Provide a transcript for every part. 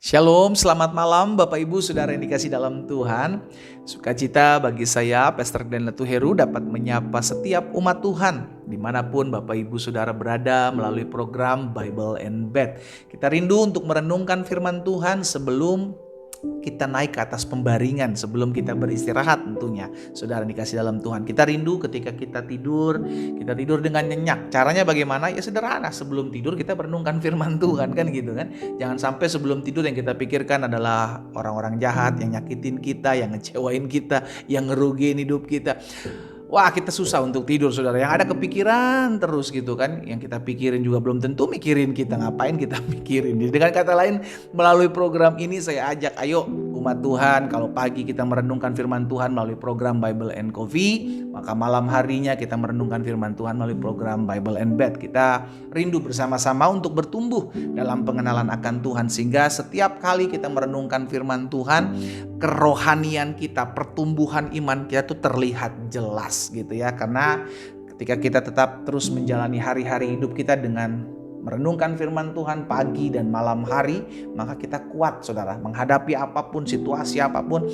Shalom, selamat malam Bapak Ibu Saudara yang dikasih dalam Tuhan. Sukacita bagi saya, Pastor Glenn Letuheru, dapat menyapa setiap umat Tuhan dimanapun Bapak Ibu Saudara berada melalui program Bible and Bed. Kita rindu untuk merenungkan firman Tuhan sebelum kita naik ke atas pembaringan, sebelum kita beristirahat tentunya. Saudara dikasih dalam Tuhan, kita rindu ketika kita tidur dengan nyenyak. Caranya bagaimana? Ya sederhana, sebelum tidur kita merenungkan firman Tuhan, kan gitu kan. Jangan sampai sebelum tidur yang kita pikirkan adalah orang-orang jahat yang nyakitin kita, yang ngecewain kita, yang ngerugiin hidup kita. Wah, kita susah untuk tidur, saudara. Yang ada kepikiran terus gitu kan. Yang kita pikirin juga belum tentu mikirin kita. Ngapain kita mikirin? Jadi dengan kata lain, melalui program ini saya ajak, ayo umat Tuhan, kalau pagi kita merenungkan firman Tuhan melalui program Bible and Coffee, maka malam harinya kita merenungkan firman Tuhan melalui program Bible and Bed. Kita rindu bersama-sama untuk bertumbuh dalam pengenalan akan Tuhan, sehingga setiap kali kita merenungkan firman Tuhan, kerohanian kita, pertumbuhan iman kita tuh terlihat jelas gitu ya. Karena ketika kita tetap terus menjalani hari-hari hidup kita dengan merenungkan firman Tuhan pagi dan malam hari, maka kita kuat, saudara, menghadapi apapun, situasi apapun.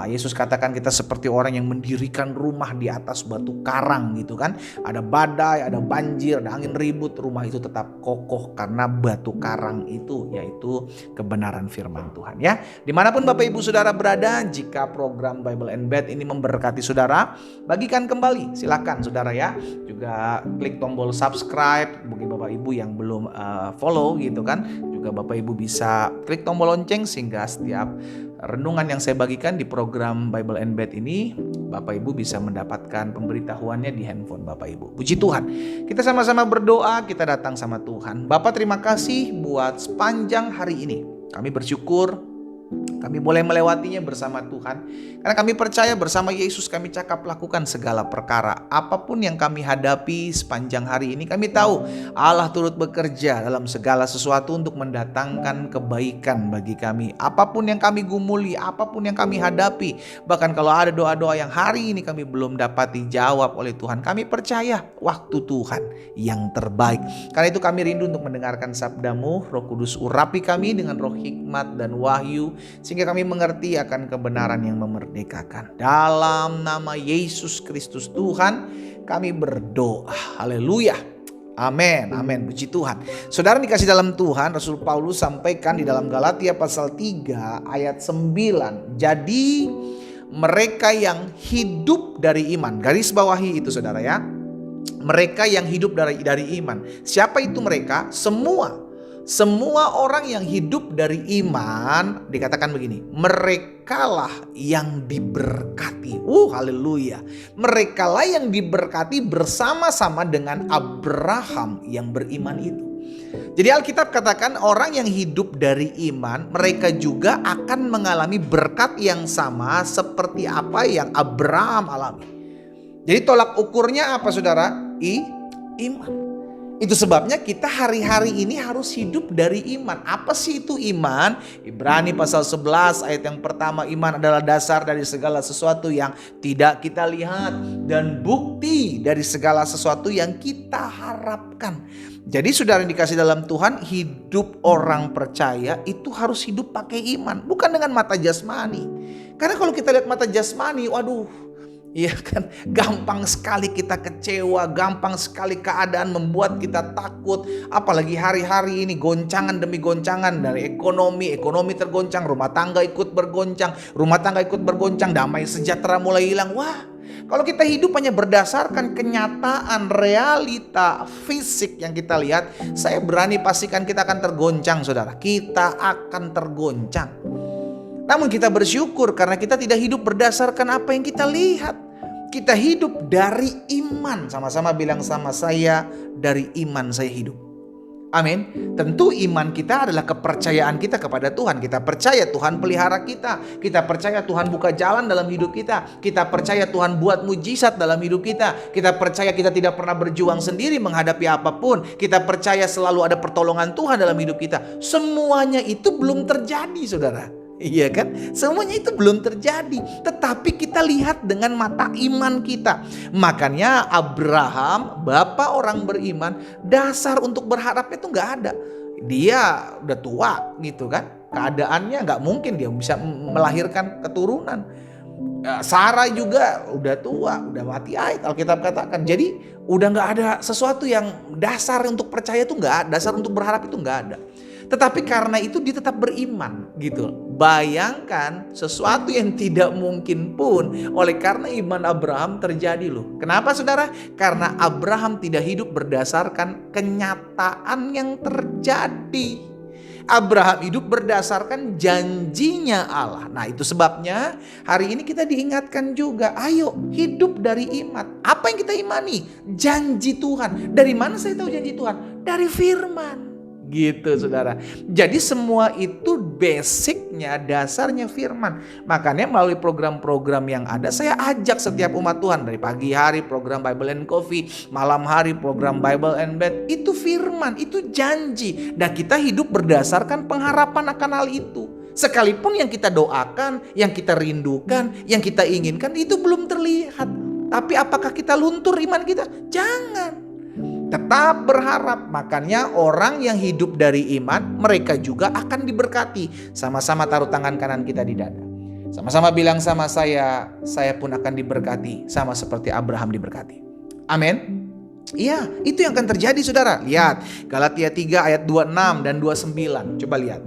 Yesus katakan kita seperti orang yang mendirikan rumah di atas batu karang gitu kan. Ada badai, ada banjir, ada angin ribut, rumah itu tetap kokoh karena batu karang itu, yaitu kebenaran firman Tuhan ya. Dimanapun Bapak Ibu Saudara berada, jika program Bible and Bed ini memberkati saudara, bagikan kembali, silakan saudara ya. Juga klik tombol subscribe bagi Bapak Ibu yang belum follow gitu kan. Juga Bapak Ibu bisa klik tombol lonceng sehingga setiap renungan yang saya bagikan di program Bible and Bed ini, Bapak Ibu bisa mendapatkan pemberitahuannya di handphone Bapak Ibu. Puji Tuhan. Kita sama-sama berdoa, kita datang sama Tuhan. Bapak, terima kasih buat sepanjang hari ini. Kami bersyukur kami boleh melewatinya bersama Tuhan. Karena kami percaya bersama Yesus kami cakap lakukan segala perkara. Apapun yang kami hadapi sepanjang hari ini, kami tahu Allah turut bekerja dalam segala sesuatu untuk mendatangkan kebaikan bagi kami. Apapun yang kami gumuli, apapun yang kami hadapi, bahkan kalau ada doa-doa yang hari ini kami belum dapat dijawab oleh Tuhan, kami percaya waktu Tuhan yang terbaik. Karena itu kami rindu untuk mendengarkan sabda-Mu. Roh Kudus urapi kami dengan roh hikmat dan wahyu, sehingga kami mengerti akan kebenaran yang memerdekakan. Dalam nama Yesus Kristus Tuhan kami berdoa. Haleluya. Amin, amin, puji Tuhan. Saudara dikasih dalam Tuhan, Rasul Paulus sampaikan di dalam Galatia pasal 3 ayat 9. Jadi mereka yang hidup dari iman, garis bawahi itu saudara ya. Mereka yang hidup dari iman. Siapa itu mereka? Semua orang yang hidup dari iman, dikatakan begini, merekalah yang diberkati. Haleluya. Merekalah yang diberkati bersama-sama dengan Abraham yang beriman itu. Jadi Alkitab katakan orang yang hidup dari iman, mereka juga akan mengalami berkat yang sama seperti apa yang Abraham alami. Jadi tolak ukurnya apa saudara? Iman. Itu sebabnya kita hari-hari ini harus hidup dari iman. Apa sih itu iman? Ibrani pasal 11 ayat yang pertama, iman adalah dasar dari segala sesuatu yang tidak kita lihat dan bukti dari segala sesuatu yang kita harapkan. Jadi saudara yang dikasih dalam Tuhan, hidup orang percaya itu harus hidup pakai iman, bukan dengan mata jasmani. Karena kalau kita lihat mata jasmani, waduh, iya kan, gampang sekali kita kecewa, gampang sekali keadaan membuat kita takut. Apalagi hari-hari ini goncangan demi goncangan dari ekonomi tergoncang, rumah tangga ikut bergoncang, damai sejahtera mulai hilang. Wah, kalau kita hidup hanya berdasarkan kenyataan, realita, fisik yang kita lihat, saya berani pastikan kita akan tergoncang saudara. Kita akan tergoncang. Namun kita bersyukur karena kita tidak hidup berdasarkan apa yang kita lihat. Kita hidup dari iman. Sama-sama bilang sama saya, dari iman saya hidup. Amin. Tentu iman kita adalah kepercayaan kita kepada Tuhan. Kita percaya Tuhan pelihara kita. Kita percaya Tuhan buka jalan dalam hidup kita. Kita percaya Tuhan buat mujizat dalam hidup kita. Kita percaya kita tidak pernah berjuang sendiri menghadapi apapun. Kita percaya selalu ada pertolongan Tuhan dalam hidup kita. Semuanya itu belum terjadi saudara. Iya kan? Semuanya itu belum terjadi. Tetapi kita lihat dengan mata iman kita. Makanya Abraham, bapak orang beriman, dasar untuk berharap itu gak ada. Dia udah tua gitu kan. keadaannya nggak mungkin dia bisa melahirkan keturunan. Sarah juga udah tua, udah mati ait Alkitab katakan. Jadi udah nggak ada sesuatu yang dasar untuk percaya itu nggak ada, dasar untuk berharap itu nggak ada. Tetapi karena itu dia tetap beriman gitu. Bayangkan sesuatu yang tidak mungkin pun oleh karena iman Abraham terjadi loh. Kenapa saudara? Karena Abraham tidak hidup berdasarkan kenyataan yang terjadi. Abraham hidup berdasarkan janjinya Allah. Nah, itu sebabnya hari ini kita diingatkan juga, ayo hidup dari iman. Apa yang kita imani? Janji Tuhan. Dari mana saya tahu janji Tuhan? Dari firman. Gitu saudara. Jadi semua itu basicnya, dasarnya firman. Makanya melalui program-program yang ada, saya ajak setiap umat Tuhan. Dari pagi hari program Bible and Coffee, malam hari program Bible and Bed. Itu firman, itu janji. Dan kita hidup berdasarkan pengharapan akan hal itu. Sekalipun yang kita doakan, yang kita rindukan, yang kita inginkan itu belum terlihat. Tapi apakah kita luntur iman kita? Jangan. Tetap berharap. Makanya orang yang hidup dari iman, mereka juga akan diberkati. Sama-sama taruh tangan kanan kita di dada. Sama-sama bilang sama saya pun akan diberkati. Sama seperti Abraham diberkati. Amin. Iya, itu yang akan terjadi saudara. Lihat Galatia 3 ayat 26 dan 29. Coba lihat.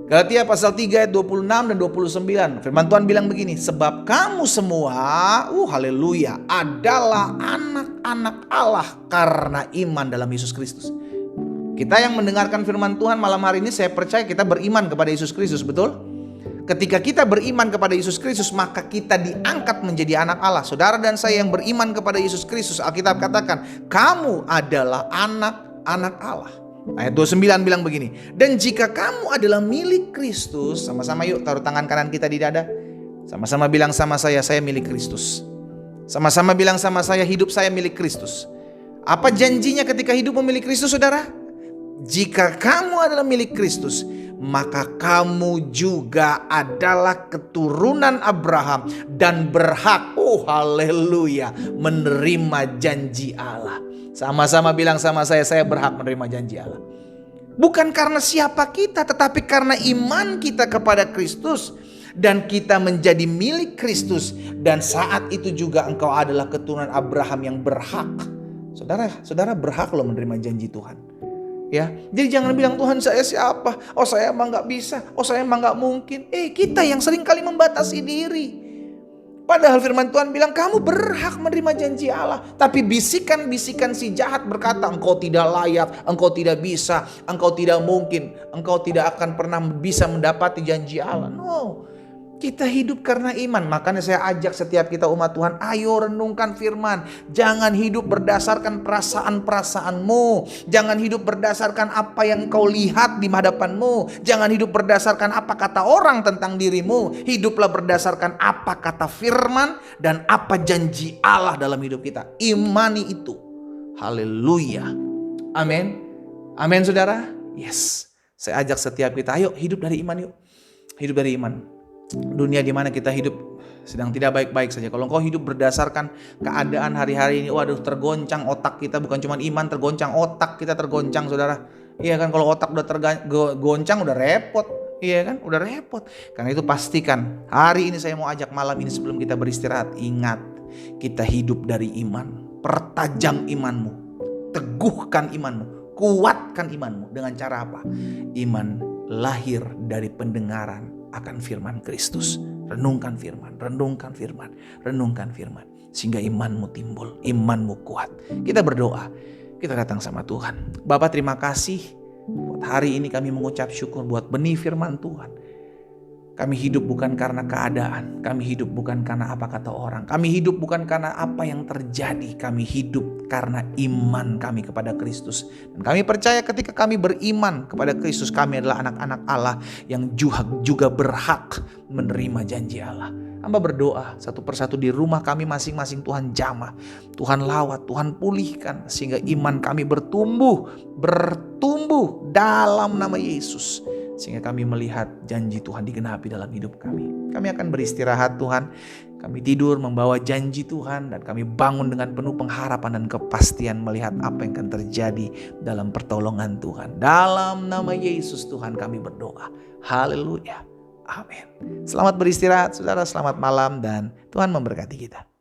Galatia pasal 3 ayat 26 dan 29. Firman Tuhan bilang begini, sebab kamu semua, haleluya, adalah anak-anak Allah karena iman dalam Yesus Kristus. Kita yang mendengarkan firman Tuhan malam hari ini, saya percaya kita beriman kepada Yesus Kristus, betul? Ketika kita beriman kepada Yesus Kristus, maka kita diangkat menjadi anak Allah. Saudara dan saya yang beriman kepada Yesus Kristus, Alkitab katakan, kamu adalah anak-anak Allah. Ayat 29 bilang begini, dan jika kamu adalah milik Kristus, sama-sama yuk taruh tangan kanan kita di dada. Sama-sama bilang sama saya milik Kristus. Sama-sama bilang sama saya, hidup saya milik Kristus. Apa janjinya ketika hidup memilih Kristus saudara? Jika kamu adalah milik Kristus, maka kamu juga adalah keturunan Abraham dan berhak, haleluya, menerima janji Allah. Sama-sama bilang sama saya berhak menerima janji Allah. Bukan karena siapa kita, tetapi karena iman kita kepada Kristus. Dan kita menjadi milik Kristus. Dan saat itu juga engkau adalah keturunan Abraham yang berhak. Saudara berhak loh menerima janji Tuhan. Ya, jadi jangan bilang Tuhan saya siapa? Oh saya emang gak bisa. Oh saya emang gak mungkin. Kita yang sering kali membatasi diri. Padahal firman Tuhan bilang kamu berhak menerima janji Allah. Tapi bisikan-bisikan si jahat berkata engkau tidak layak, engkau tidak bisa, engkau tidak mungkin, engkau tidak akan pernah bisa mendapati janji Allah. No, kita hidup karena iman. Makanya saya ajak setiap kita umat Tuhan, ayo renungkan firman. Jangan hidup berdasarkan perasaan-perasaanmu. Jangan hidup berdasarkan apa yang kau lihat di hadapanmu. Jangan hidup berdasarkan apa kata orang tentang dirimu. Hiduplah berdasarkan apa kata firman dan apa janji Allah dalam hidup kita. Imani itu. Haleluya. Amin. Amin saudara. Yes. Saya ajak setiap kita, ayo hidup dari iman yuk. Hidup dari iman. Dunia di mana kita hidup sedang tidak baik-baik saja. Kalau engkau hidup berdasarkan keadaan hari-hari ini, waduh tergoncang otak kita. Bukan cuma iman tergoncang, otak kita tergoncang saudara. Iya kan, kalau otak udah tergoncang udah repot. Iya kan, udah repot. Karena itu pastikan hari ini saya mau ajak malam ini sebelum kita beristirahat. Ingat, kita hidup dari iman. Pertajam imanmu, teguhkan imanmu, kuatkan imanmu. Dengan cara apa? Iman lahir dari pendengaran akan firman Kristus. Renungkan firman, renungkan firman, renungkan firman. Sehingga imanmu timbul, imanmu kuat. Kita berdoa, kita datang sama Tuhan. Bapa terima kasih buat hari ini kami mengucap syukur buat benih firman Tuhan. Kami hidup bukan karena keadaan, kami hidup bukan karena apa kata orang, kami hidup bukan karena apa yang terjadi, kami hidup karena iman kami kepada Kristus. Dan kami percaya ketika kami beriman kepada Kristus, kami adalah anak-anak Allah yang juga berhak menerima janji Allah. Hamba berdoa satu persatu di rumah kami masing-masing, Tuhan jamah, Tuhan lawat, Tuhan pulihkan sehingga iman kami bertumbuh dalam nama Yesus. Sehingga kami melihat janji Tuhan digenapi dalam hidup kami. Kami akan beristirahat Tuhan. Kami tidur membawa janji Tuhan dan kami bangun dengan penuh pengharapan dan kepastian melihat apa yang akan terjadi dalam pertolongan Tuhan. Dalam nama Yesus Tuhan kami berdoa. Haleluya. Amin. Selamat beristirahat saudara, selamat malam dan Tuhan memberkati kita.